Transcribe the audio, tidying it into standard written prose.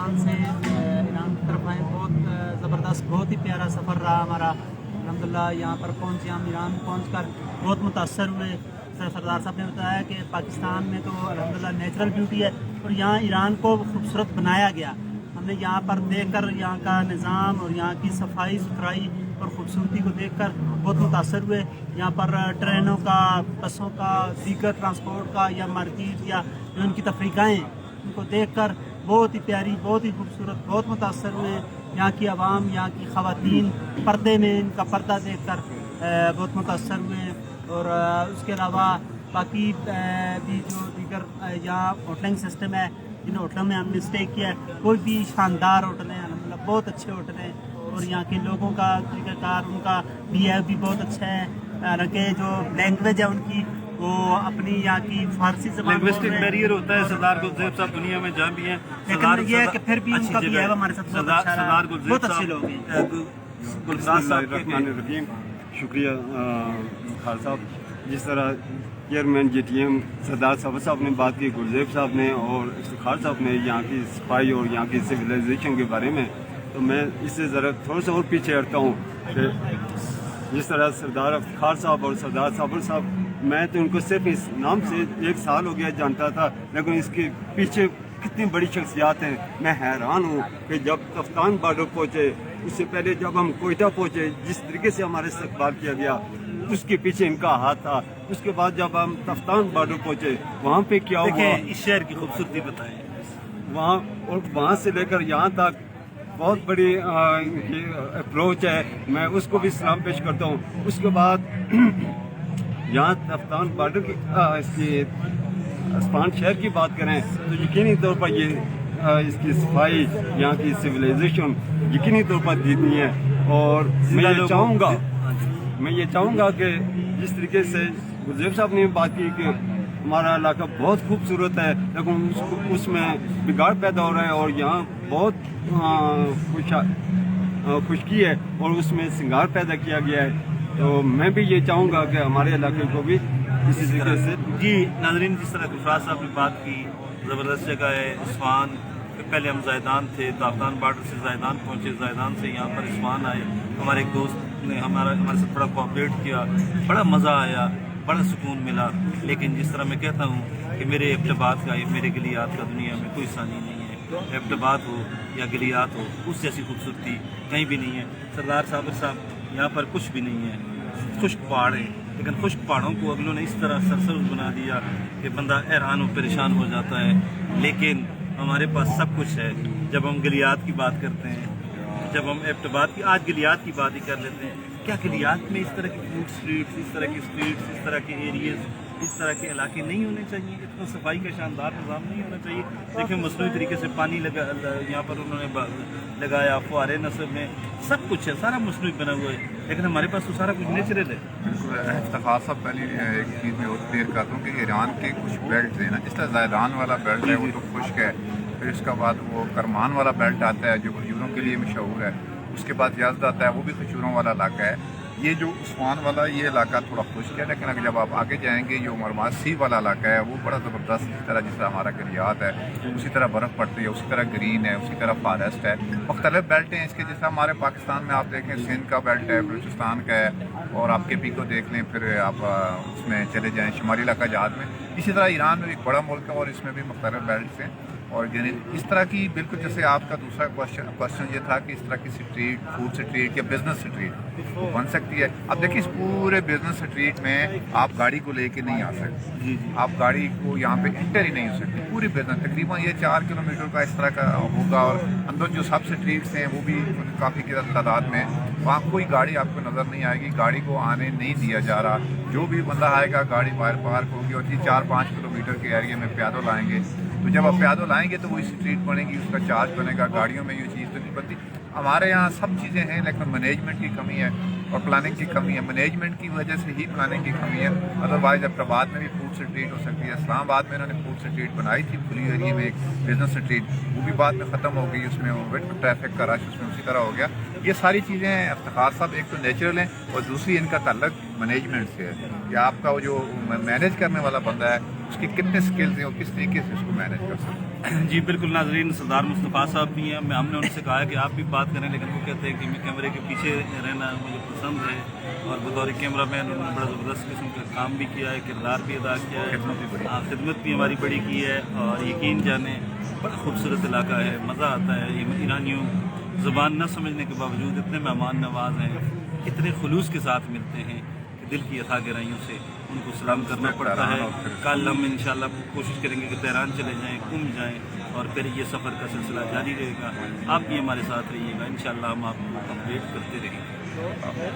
پاکستان سے ایران کی طرف آئے، بہت زبردست، بہت ہی پیارا سفر رہا ہمارا الحمدللہ۔ یہاں پر پہنچے ہم، ایران پہنچ کر بہت متاثر ہوئے۔ سردار صاحب نے بتایا کہ پاکستان میں تو الحمدللہ نیچرل بیوٹی ہے، اور یہاں ایران کو خوبصورت بنایا گیا۔ ہم نے یہاں پر دیکھ کر یہاں کا نظام اور یہاں کی صفائی ستھرائی اور خوبصورتی کو دیکھ کر بہت متاثر ہوئے۔ یہاں پر ٹرینوں کا، بسوں کا، دیگر ٹرانسپورٹ کا یا مارکیٹ یا جو ان کی تفریقیں ہیں ان کو دیکھ کر بہت ہی پیاری، بہت ہی خوبصورت، بہت متاثر ہوئے۔ یہاں کی عوام، یہاں کی خواتین پردے میں، ان کا پردہ دیکھ کر بہت متاثر ہوئے۔ اور اس کے علاوہ باقی بھی جو دیگر یہاں ہوٹلنگ سسٹم ہے، جن ہوٹلوں میں ہم نے اسٹے کیا ہے، کوئی بھی شاندار ہوٹل ہیں الحمدللہ، بہت اچھے ہوٹل ہیں، اور یہاں کے لوگوں کا طریقہ کار، ان کا بہیو بھی بہت اچھا ہے۔ حالانکہ جو لینگویج ہے ان کی، وہ اپنی یہاں کی فارسی زبان لنگوسٹک بیریئر ہوتا ہے۔ سردار گلزیب صاحب دنیا میں جہاں بھی ہیں، لیکن یہ ہے کہ پھر بھی ان کا بہیو ہمارے ساتھ بہت اچھا رہا، سردار گلزیب بہت اچھے لوگ ہیں۔ گلزار صاحب الرحیم، شکریہ خالد صاحب۔ جس طرح چیئرمین جی ٹی ایم سردار صاحب نے بات کی، گلزیب صاحب نے اور افتخار صاحب نے یہاں کی صفائی اور یہاں کی سویلائزیشن کے بارے میں، تو میں اس سے ذرا تھوڑا سا اور پیچھے ہٹتا ہوں کہ جس طرح سردار افتخار صاحب اور سردار صابر صاحب، میں تو ان کو صرف اس نام سے 1 سال ہو گیا جانتا تھا، لیکن اس کے پیچھے کتنی بڑی شخصیات ہیں۔ میں حیران ہوں کہ جب تفتان بارڈر پہنچے، اس سے پہلے جب ہم کوئٹہ پہنچے، جس طریقے سے ہمارا استقبال کیا گیا، اس کے پیچھے ان کا ہاتھ تھا۔ اس کے بعد جب ہم تفتان بارڈر پہنچے، وہاں پہ کیا ہوا، اس شہر کی خوبصورتی بتائیں۔ وہاں اور وہاں سے لے کر یہاں تک بہت بڑی اپروچ ہے، میں اس کو بھی سلام پیش کرتا ہوں۔ اس کے بعد یہاں تفتان بارڈر کی اس کی اسپان شہر کی بات کریں تو یقینی طور پر یہ اس کی صفائی، یہاں کی سویلائزیشن یقینی طور پر دیتی ہے۔ اور میں یہ چاہوں گا کہ جس طریقے سے گلزیب صاحب نے بات کی کہ ہمارا علاقہ بہت خوبصورت ہے، لیکن اس میں بگاڑ پیدا ہو رہا ہے، اور یہاں بہت خشکی ہے اور اس میں سنگار پیدا کیا گیا ہے۔ تو میں بھی یہ چاہوں گا کہ ہمارے علاقے کو بھی اسی طریقے سے۔ جی ناظرین، جس طرح گلفراز صاحب نے بات کی، زبردست جگہ ہے اصفہان۔ پہلے ہم زیدان تھے، تفتان بارڈر سے زیدان پہنچے، زیدان سے یہاں پر اصفہان آئے۔ ہمارے ایک دوست نے ہمارے ساتھ بڑا کوآپریٹ کیا، بڑا مزہ آیا، بڑا سکون ملا۔ لیکن جس طرح میں کہتا ہوں کہ میرے ابتباد کا، میرے گلیات کا دنیا میں کوئی ثانی نہیں ہے۔ ابتباد ہو یا گلیات ہو، اس جیسی خوبصورتی کہیں بھی نہیں ہے۔ سردار صابر صاحب، یہاں پر کچھ بھی نہیں ہے، خشک پہاڑ ہیں، لیکن خشک پہاڑوں کو اگلوں نے اس طرح سرسبز بنا دیا کہ بندہ حیران و پریشان ہو جاتا ہے۔ لیکن ہمارے پاس سب کچھ ہے۔ جب ہم گلیات کی بات کرتے ہیں، جب ہم ابتباد کی، آج گلیات کی بات ہی کر لیتے ہیں، کیا گلیات میں اس طرح کی فوڈ اسٹریٹس، اس طرح کی اسٹریٹس، اس طرح کے ایریز، اس طرح کے علاقے نہیں ہونے چاہیے؟ اتنا صفائی کا شاندار نظام نہیں ہونا چاہیے؟ دیکھیں مصنوعی طریقے سے پانی یہاں پر انہوں نے لگایا، فوارے نصب میں سب کچھ ہے، سارا مصنوعی بنا ہوا ہے، لیکن ہمارے پاس تو سارا کچھ نیچرل ہے۔ افتخار صاحب، پہلی ایک چیز میں اور کلیئر کرتا ہوں کہ ایران کے کچھ بیلٹ ہیں نا، اس طرح زیدان والا بیلٹ ہے وہ تو خشک ہے، پھر اس کے بعد وہ کرمان والا بیلٹ آتا ہے جو کھجوروں کے لیے مشہور ہے، اس کے بعد یزد آتا ہے، وہ بھی کھجوروں والا علاقہ ہے۔ یہ جو عثمان والا یہ علاقہ تھوڑا خشک ہے، لیکن اگر جب آپ آگے جائیں گے جو مرماسی والا علاقہ ہے وہ بڑا زبردست، جس طرح ہمارا گلیات ہے اسی طرح برف پڑتی ہے، اسی طرح گرین ہے، اسی طرح فارسٹ ہے، مختلف بیلٹ ہیں اس کے۔ جیسا ہمارے پاکستان میں آپ دیکھیں سندھ کا بیلٹ ہے، بلوچستان کا ہے، اور آپ کے پی کو دیکھ لیں، پھر آپ اس میں چلے جائیں شمالی علاقہ جات میں۔ اسی طرح ایران میں ایک بڑا ملک ہے اور اس میں بھی مختلف بیلٹس ہیں، اور یعنی اس طرح کی بالکل جیسے آپ کا دوسرا کوشچن یہ تھا کہ اس طرح کی اسٹریٹ فوڈ اسٹریٹ یا بزنس اسٹریٹ بن سکتی ہے۔ اب دیکھیں اس پورے بزنس اسٹریٹ میں آپ گاڑی کو لے کے نہیں آ سکتے، آپ گاڑی کو یہاں پہ انٹر ہی نہیں ہو سکتی۔ پوری بزنس تقریباً یہ 4 کلومیٹر کا اس طرح کا ہوگا، اور اندر جو سب اسٹریٹس ہیں وہ بھی کافی کی تعداد میں، وہاں کوئی گاڑی آپ کو نظر نہیں آئے گی، گاڑی کو آنے نہیں دیا جا رہا۔ جو بھی بندہ آئے گا گاڑی باہر پارک ہوگی، اور 4-5 کلومیٹر کے ایریا میں پیادل آئیں گے، تو جب آپ پیادل آئیں گے تو وہ اسٹریٹ بنے گی، اس کا چارج بنے گا۔ گاڑیوں میں یہ چیز تو نہیں بنتی۔ ہمارے یہاں سب چیزیں ہیں لیکن مینجمنٹ کی کمی ہے اور پلاننگ کی کمی ہے۔ مینجمنٹ کی وجہ سے ہی پلاننگ کی کمی ہے، ادروائز ابتباد میں بھی فوڈ اسٹریٹ ہو سکتی ہے۔ اسلام آباد میں انہوں نے فوڈ اسٹریٹ بنائی تھی پوری ایریا میں، ایک بزنس اسٹریٹ، وہ بھی بعد میں ختم ہو گئی، اس میں ٹریفک کا رش اس میں اسی طرح ہو گیا۔ یہ ساری چیزیں ہیں افتخار صاحب، ایک تو نیچرل ہیں اور دوسری ان کا تعلق مینجمنٹ سے ہے، یا آپ کا جو مینیج کرنے والا بندہ ہے اس کی کتنے سکلز ہیں اور کس طریقے سے اس کو مینیج کر سکتے ہیں؟ جی بالکل ناظرین، سردار مصطفیٰ صاحب بھی ہیں، ہم نے ان سے کہا ہے کہ آپ بھی بات کریں، لیکن وہ کہتے ہیں کہ میں کیمرے کے پیچھے رہنا مجھے پسند ہے، اور بطور کیمرہ مین انہوں نے بڑا زبردست قسم کا کام بھی کیا ہے، کردار بھی ادا کیا ہے، خدمت بھی ہماری بڑی کی ہے، اور یقین جانیں بڑا خوبصورت علاقہ ہے، مزہ آتا ہے۔ ایرانیوں زبان نہ سمجھنے کے باوجود اتنے مہمان نواز ہیں، اتنے خلوص کے ساتھ ملتے ہیں کہ دل کی اتھا گہرائیوں سے ان کو سلام کرنا پڑتا ہے۔ کل ہم انشاءاللہ کوشش کریں گے کہ تہران چلے جائیں، قم جائیں، اور پھر یہ سفر کا سلسلہ جاری رہے گا۔ آپ بھی ہمارے ساتھ رہیے گا، انشاءاللہ ہم آپ کو اپڈیٹ کرتے رہیں گے۔